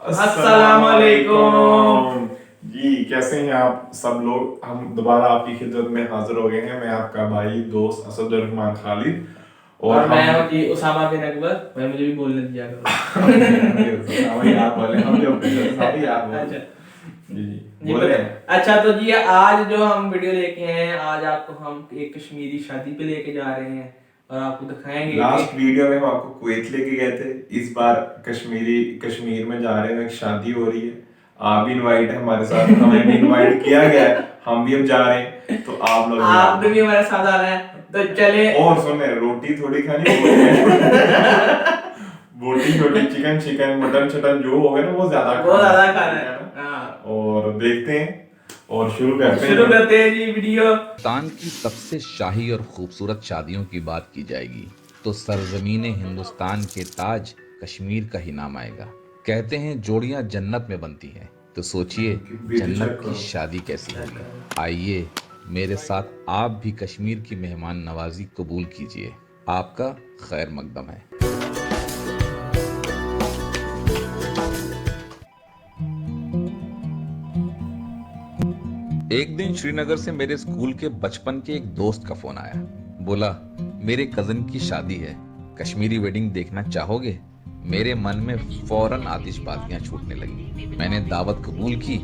अस्सलामुअलैकुम जी, कैसे हैं आप सब लोग। हम दोबारा आपकी खिदमत में हाजिर हो गए हैं। मैं आपका भाई दोस्त असदुर्रहमान खालिद और मैं हूँ हम जी उसामा बिन अकबर। भाई मुझे भी बोलने दिया करो। हमें याद बोले, हम जो हमें याद बोले अच्छा जी जी बोले बता। हैं। अच्छा तो जी आज जो हम वीडियो लेके आए हैं, आज आपको हम एक कश्मीरी शादी पे लेके जा रहे हैं और आपको दिखाएंगे कि लास्ट वीडियो में हम आपको कुवैत लेके गए थे। इस बार कश्मीर में जा रहे हैं, एक शादी हो रही है। आप भी इनवाइट है हमारे साथ, हमें भी इनवाइट किया गया है, हम भी अब जा रहे हैं, तो आप लोग भी आपने भी हमारे साथ आना है तो चले। और सुने, रोटी थोड़ी खानी, बोटी छोटी, चिकन चिकन मटन शटन जो होगा ना वो ज्यादा बहुत खाना ज्यादा है, खाना ठीक है। है ना। हाँ और देखते हैं और शुरू करते शुरू हैं। करते हैं जी वीडियो। हिंदुस्तान की सबसे शाही और खूबसूरत शादियों की बात की जाएगी तो सरजमीने हिंदुस्तान के ताज कश्मीर का ही नाम आएगा। कहते हैं जोड़ियां जन्नत में बनती हैं, तो सोचिए बेटी जन्नत चेक की करो। शादी कैसी होगी। आइए मेरे साथ आप भी कश्मीर की मेहमान नवाजी कबूल कीजिए। आपका खैर मकदम है। एक दिन श्रीनगर से मेरे स्कूल के बचपन के एक दोस्त का फोन आया। बोला मेरे कजन की शादी है, कश्मीरी वेडिंग देखना चाहोगे। मेरे मन में फौरन आतिशबाजियां छूटने लगी। मैंने दावत कबूल की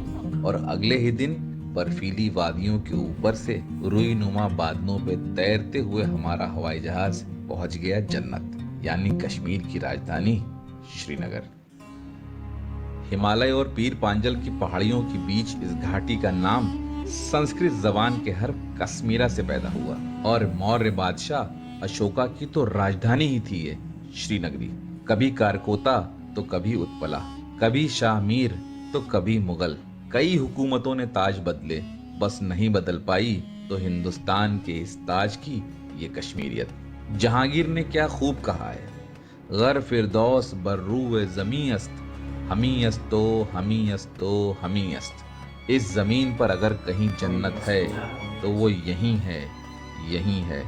और अगले ही दिन बर्फीली वादियों के ऊपर से रुई नुमा बादलों पे तैरते हुए हमारा हवाई जहाज पहुंच गया जन्नत, यानी कश्मीर की राजधानी श्रीनगर। हिमालय और पीर पांजल की पहाड़ियों के बीच इस घाटी का नाम संस्कृत जबान के हर्फ कश्मीरा से पैदा हुआ और मौर्य बादशाह अशोका की तो राजधानी ही थी ये श्रीनगरी। कभी कारकोता तो कभी उत्पला, कभी शाहमीर तो कभी मुगल। कई हुकूमतों ने ताज बदले, बस नहीं बदल पाई तो हिंदुस्तान के इस ताज की ये कश्मीरियत। जहांगीर ने क्या खूब कहा है, गर फिरदौस बर्रू जमी अस्त, हमी अस्तो हमी अस्तो हमी अस्त। इस जमीन पर अगर कहीं जन्नत है तो वो यहीं है, यहीं है,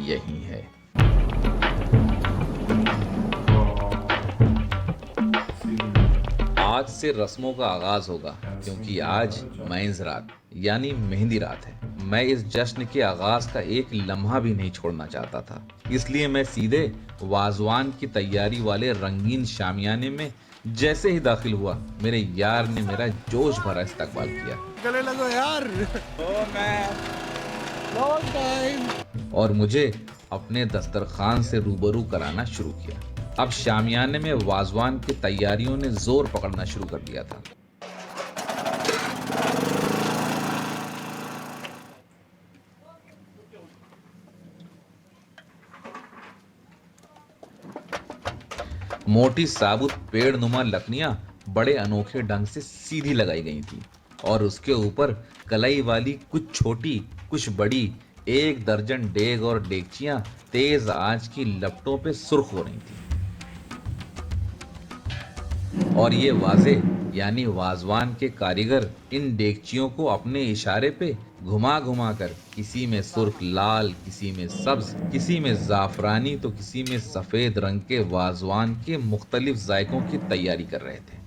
यहीं है। आज से रस्मों का आगाज होगा, क्योंकि आज मैंज रात यानी मेहंदी रात है। मैं इस जश्न के आगाज का एक लम्हा भी नहीं छोड़ना चाहता था, इसलिए मैं सीधे वाजवान की तैयारी वाले रंगीन शामियाने में जैसे ही दाखिल हुआ, मेरे यार ने मेरा जोश भरा इस्तकबाल किया। गले लगो यार। Long time. और मुझे अपने दस्तरखान से रूबरू कराना शुरू किया। अब शामियाने में वाजवान की तैयारियों ने जोर पकड़ना शुरू कर दिया था। मोटी साबुत पेड़ नुमा लकड़ियां बड़े अनोखे ढंग से सीधी लगाई गई थी और उसके ऊपर कलाई वाली कुछ छोटी कुछ बड़ी 1 दर्जन डेग और डेगचियां तेज आंच की लपटों पे सुर्ख हो रही थी। और ये वाजे यानी वाजवान के कारीगर इन डेगचियों को अपने इशारे पे घुमा घुमा कर किसी में सुर्ख लाल, किसी में सब्ज, किसी में जाफरानी तो किसी में सफेद रंग के वाजवान के मुख्तलिफ जायकों की तैयारी कर रहे थे।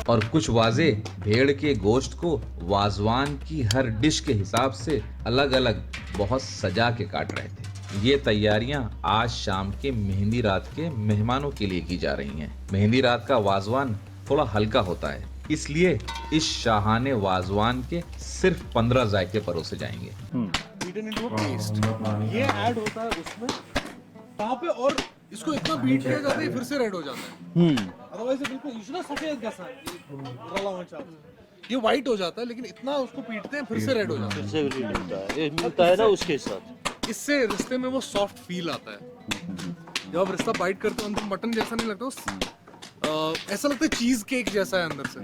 और कुछ वाजे भेड़ के गोश्त को वाजवान की हर डिश के हिसाब से अलग अलग बहुत सजा के काट रहे थे। ये तैयारियां आज शाम के मेहंदी रात के मेहमानों के लिए की जा रही हैं। मेहंदी रात का वाजवान थोड़ा हल्का होता है, इसलिए इस शाहाने वाजवान के सिर्फ 15 जायके परोसे जाएंगे। बीटन इनटू अ पेस्ट, ये ऐड होता है उसमें वहाँ पे, और इसको इतना बीट किया जाता है फिर से रेड हो जाता है। अदरवाइज ये बिल्कुल इसना सफेद कैसा रला हुआ चावल ये व्हाइट हो जाता है, लेकिन इतना उसको पीटते हैं फिर से रेड हो जाता है। से मिलता है, ये मिलता है ना उसके साथ। इससे रिश्ते में वो सॉफ्ट फील आता है। जब आप रिश्ता बाइट करते हो अंदर मटन जैसा नहीं लगता, ऐसा लगता है चीज केक जैसा है अंदर से,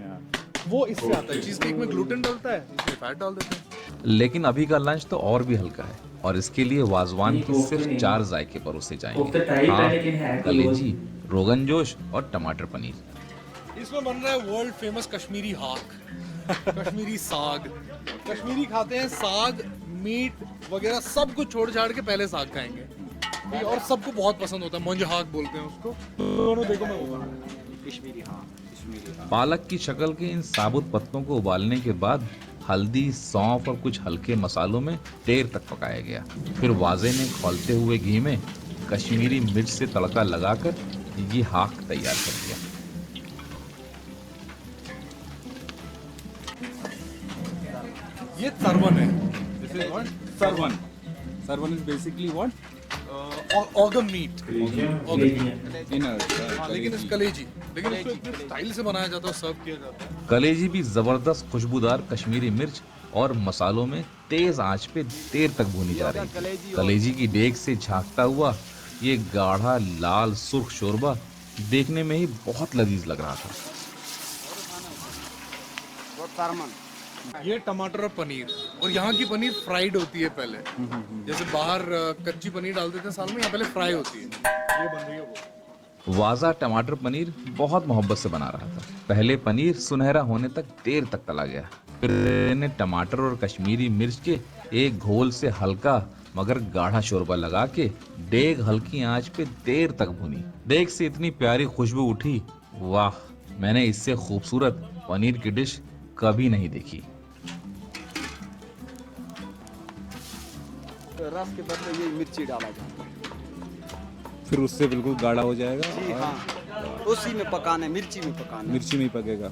वो इससे आता है। चीज केक में ग्लूटेन डलता है, इसमें फैट डाल देते हैं। लेकिन अभी का लंच तो और भी हल्का है और इसके लिए वाजवान के सिर्फ 4 जायके परोसे जाएंगे। हाँ, कलेजी, रोगन जोश और टमाटर पनीर। इसमें बन रहा है वर्ल्ड फेमस कश्मीरी हाक, कश्मीरी साग। कश्मीरी खाते हैं साग, मीट वगैरह सब कुछ छोड़ छाड़ के पहले साग खाएंगे। और सबको बहुत पसंद होता है, मंज हाक बोलते हैं उसको। दोनों देखो मैं वो पालक की शक्ल के इन साबुत पत्तों को उबालने के बाद हल्दी, सौंफ और कुछ हल्के मसालों में देर तक पकाया गया। फिर वाजे ने खौलते हुए घी में कश्मीरी मिर्च से तड़का लगाकर ये हाक तैयार कर दिया। ये सरवन है, This is what? Sarwan. Sarwan is basically what? Organ meet. Inner. लेकिन इस कलेजी, लेकिन इसको इतने स्टाइल से बनाया जाता है, सर्व किया जाता है। कलेजी भी जबरदस्त खुशबूदार कश्मीरी मिर्च और मसालों में तेज आंच पे देर तक भूनी जा रही थी। कलेजी की डेग से झांकता हुआ ये गाढ़ा लाल सुर्ख शोरबा देखने में ही बहुत लजीज लग रहा था। ये टमाटर और पनीर, और यहाँ की पनीर फ्राइड होती है पहले, जैसे बाहर कच्ची पनीर डाल देते हैं साल में, यहाँ पहले फ्राई होती है। ये बन रही है वो। वाजा टमाटर पनीर बहुत मोहब्बत से बना रहा था। पहले पनीर सुनहरा होने तक देर तक तला गया, फिर ने टमाटर और कश्मीरी मिर्च के एक घोल से हल्का मगर गाढ़ा शोरबा लगा के डेग हल्की आंच पे देर तक भुनी। डेग से इतनी प्यारी खुशबू उठी, वाह, मैंने इससे खूबसूरत पनीर की डिश कभी नहीं देखी। रस के बदले ये मिर्ची डाला जाता है। फिर उससे बिल्कुल गाढ़ा हो जाएगा जी और हाँ, उसी में पकाना है, मिर्ची में पकाना है। मिर्ची में ही पकेगा।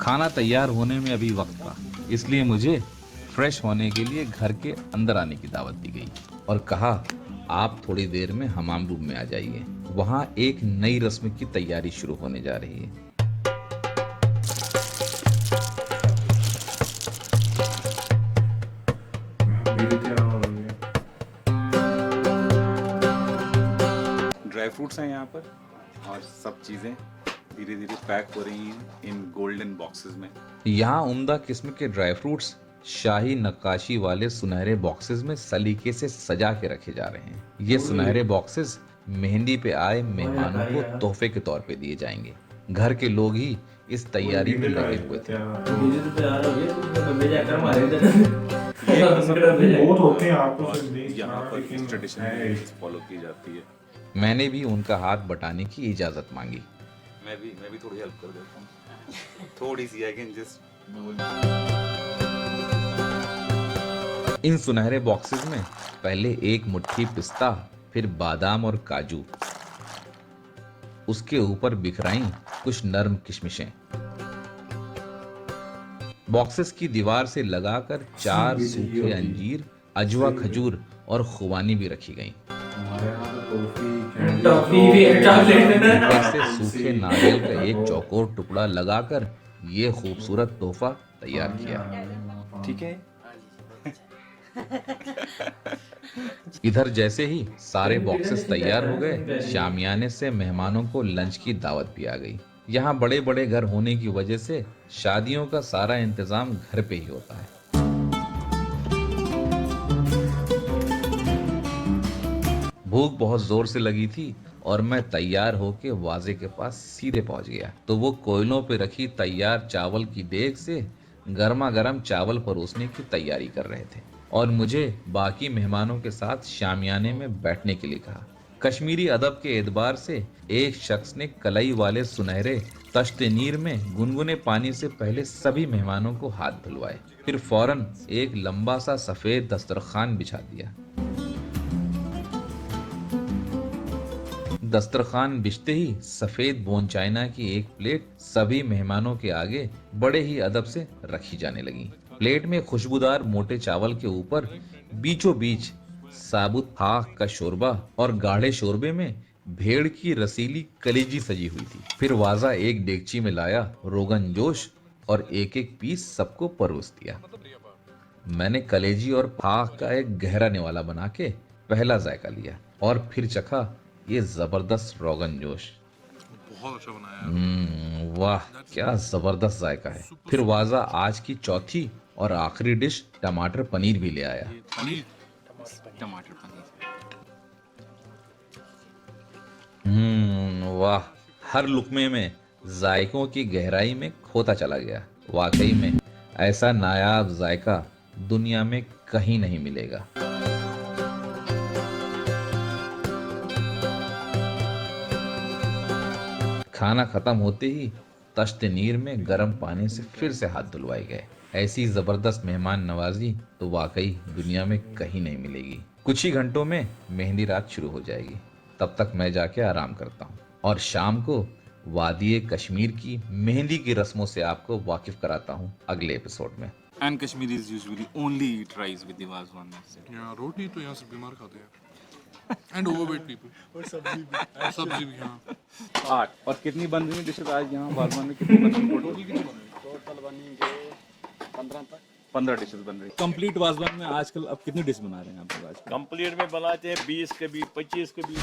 खाना तैयार होने में अभी वक्त था, इसलिए मुझे फ्रेश होने के लिए घर के अंदर आने की दावत दी गई और कहा आप थोड़ी देर में हमाम रूम में आ जाइए, वहाँ एक नई रस्म की तैयारी शुरू होने जा रही है। ड्राई फ्रूट्स हैं यहाँ पर और सब चीज़ें धीरे धीरे पैक हो रही हैं इन गोल्डन बॉक्सेस में। यहाँ उम्दा किस्म के ड्राई फ्रूट्स शाही नक्काशी वाले सुनहरे बॉक्सेस में सलीके से सजा के रखे जा रहे हैं। ये सुनहरे बॉक्सेस मेहंदी पे आए मेहमानों को तोहफे के तौर पे दिए जाएंगे। घर के लोग ही इस तैयारी में लगे हुए थे। बहुत होते हैं आपको और सुनने, यहाँ पर लेकिन इस ट्रेडिशन है। फॉलो की जाती है। मैंने भी उनका हाथ बटाने की इजाजत मांगी। मैं भी थोड़ी हेल्प कर देता हूँ, थोड़ी सी आई कैन जस्ट। इन सुनहरे बॉक्सेस में पहले एक मुट्ठी पिस्ता, फिर बादाम और काजू, उसके ऊपर बिखराई कुछ नर्म किशमिशें। बॉक्सेस की दीवार से लगाकर 4 सूखे अंजीर, अजवा खजूर और खुबानी भी रखी गईं। हमारे यहाँ तो टॉफी भी चॉकलेट ऊपर से सूखे नारियल का एक चौकोर टुकड़ा लगाकर ये खूबसूरत तोहफा तैयार किया। ठीक है। इधर जैसे ही सारे बॉक्सेस तैयार हो गए, शामियाने से मेहमानों को लंच की दावत भी आ गई। यहाँ बड़े बड़े घर होने की वजह से शादियों का सारा इंतजाम घर पे ही होता है। भूख बहुत जोर से लगी थी और मैं तैयार होके वाजे के पास सीधे पहुंच गया तो वो कोयलों पे रखी तैयार चावल की देग से गर्मा गर्म चावल परोसने की तैयारी कर रहे थे और मुझे बाकी मेहमानों के साथ शामियाने में बैठने के लिए कहा। कश्मीरी अदब के एतबार से एक शख्स ने कलई वाले सुनहरे तश्ते नीर में गुनगुने पानी से पहले सभी मेहमानों को हाथ धुलवाए, फिर फौरन एक लंबा सा सफेद दस्तरखान बिछा दिया। दस्तरखान बिछते ही सफेद बोन चाइना की एक प्लेट सभी मेहमानों के आगे बड़े ही अदब से रखी जाने लगी। प्लेट में खुशबूदार मोटे चावल के ऊपर बीचों बीच साबुत हाक का शोरबा और गाढ़े शोरबे में भेड़ की रसीली कलेजी सजी हुई थी। फिर वाजा एक डेगची में लाया रोगन जोश और एक एक पीस सबको परोस दिया। मैंने कलेजी और फाक का एक गहरा निवाला बना के पहला जायका लिया और फिर चखा ये जबरदस्त रोगन जोश। बहुत अच्छा बनाया। वाह, क्या जबरदस्त जायका है। फिर वाजा आज की चौथी और आखिरी डिश टमाटर पनीर भी ले आया। टमाटर पनीर। वाह, हर लुकमे में जायकों की गहराई में खोता चला गया। वाकई में ऐसा नायाब जायका दुनिया में कहीं नहीं मिलेगा। खाना खत्म होते ही तश्ते नीर में गर्म पानी से फिर से हाथ धुलवाए गए। ऐसी जबरदस्त मेहमान नवाजी तो वाकई दुनिया में कहीं नहीं मिलेगी। कुछ ही घंटों में मेहंदी रात शुरू हो जाएगी। तब तक मैं जाके आराम करता हूँ और शाम को वादी कश्मीर की मेहंदी की रस्मों से आपको वाकिफ कराता हूँ अगले एपिसोड में। And Kashmiris usually only eat rice with the wazwan. यहाँ रोटी तो यहाँ से बीमार खाते हैं एंड ओवरवेट पीपल और सब्जी भी हाँ 8 और कितनी बन रही है डिशेज आज यहाँ वाजवान में कितनी बन रही है? टोटल बनेंगे 15 तक 15 डिशेज बन रही है। कंप्लीट वाजवान में आजकल अब कितनी डिश बना रहे हैं आप लोग आजकल? कंप्लीट में बनाते हैं 20 के भी 25 के भी